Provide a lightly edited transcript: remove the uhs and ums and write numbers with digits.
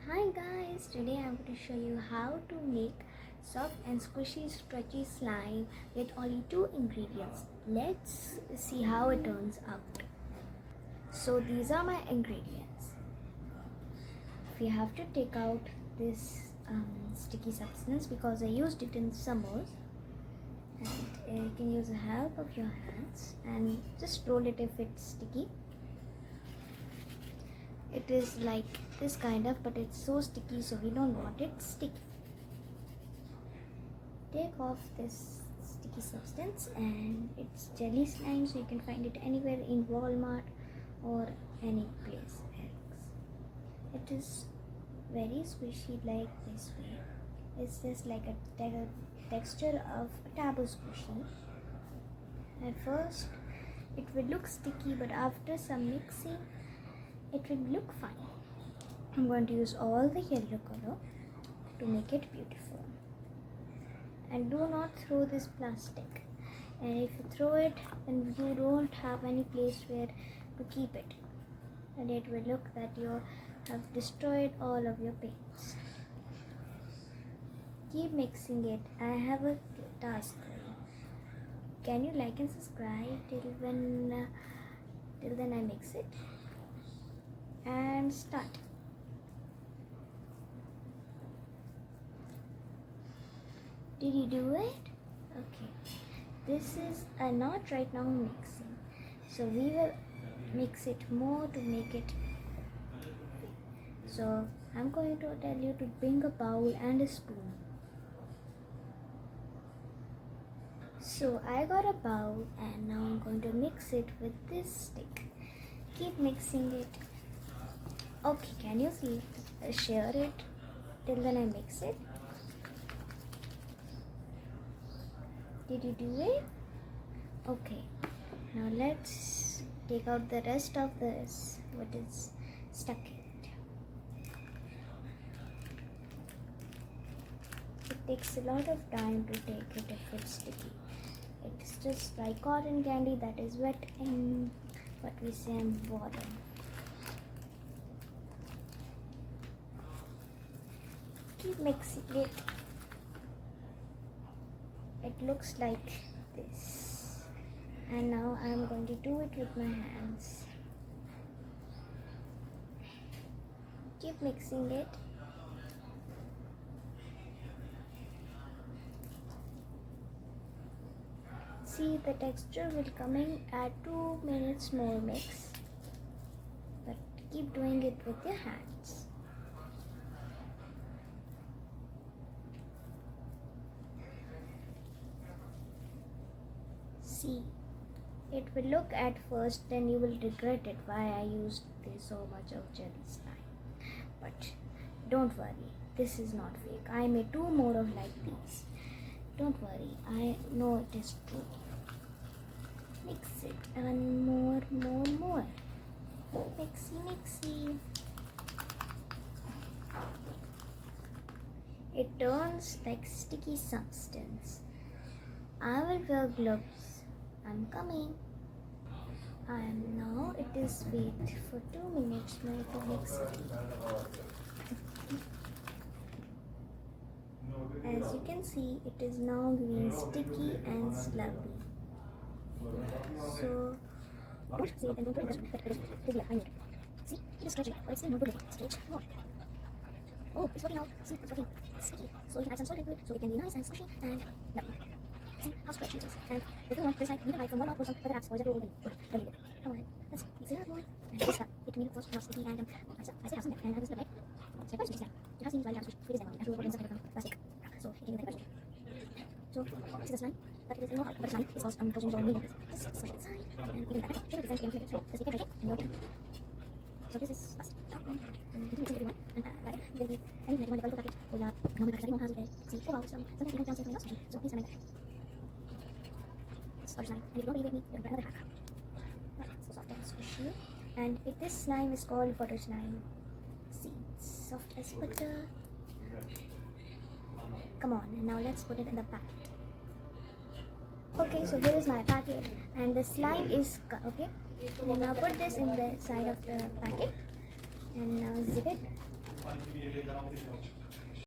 Hi guys, today I'm going to show you how to make soft and squishy stretchy slime with only two ingredients. Let's see how it turns out. So these are my ingredients. We have to take out this sticky substance because I used it in summers, and you can use the help of your hands and just roll it if it's sticky. It is like this kind of, but it's so sticky, so we don't want it sticky. Take off this sticky substance, and it's jelly slime, so you can find it anywhere in Walmart or any place else. It is very squishy like this way. It's just like a texture of a taboo squishy. At first it will look sticky, but after some mixing it will look fine. I'm going to use all the yellow color to make it beautiful. And do not throw this plastic. And if you throw it, then you don't have any place where to keep it. And it will look that you have destroyed all of your paints. Keep mixing it. I have a task for you. Can you like and subscribe till then I mix it? And start. Did you do it? Okay. This is not right now mixing. So we will mix it more to make it. So I'm going to tell you to bring a bowl and a spoon. So I got a bowl, and now I'm going to mix it with this stick. Keep mixing it. Okay, can you see? Share it till then I mix it. Did you do it? Okay. Now let's take out the rest of this, what is stuck in it. It takes a lot of time to take it if it's sticky. It's just like cotton candy that is wet in what we say in water. Keep mixing it. It looks like this. And now I'm going to do it with my hands. Keep mixing it. See, the texture will coming at 2 minutes more mix. But keep doing it with your hands. See, it will look at first, then you will regret it why I used so much of jelly slime. But don't worry, this is not fake. I made 2 more of like these. Don't worry, I know it is true. Mix it and more. Mixy. It turns like sticky substance. I will wear gloves. I'm coming. And now it is wait for 2 minutes more to mix it. As you can see, it is now getting sticky and slurpy. So don't see it and don't put it behind it. See, it is stretching, but it's still not good. Stretch more. Oh, it's working out. See, it's working. It's sticky. So you can add some salt into it so it can be nice and squishy and lovely. See how stretchy it is. And if you want, there's like you can buy from Walmart or some other apps or just open it. Come on, let's mix it up more. And this stuff, it can be of course sticky and I still have some there and I just look at it. So I just you have seen why I'm squishy and I will put in some kind of plastic. So it can be like so this is the slime, but it is not but slime. It's also frozen on meat. Just switch it aside and you can back it. Show the difference between the sticky and your so this is us. And you can mix it everyone. And like maybe any like one the package or normal package everyone has it. See, oh wow, sometimes you don't down something else. So please make that. It's slime. And if you don't believe me, you can grab another hack. Right, so soft and squishy. And this slime is called butter slime. See, it's soft as butter. Come on, and now let's put it in the packet. Okay, so here is my packet, and the slime is okay. And now put this in the side of the packet, and now zip it.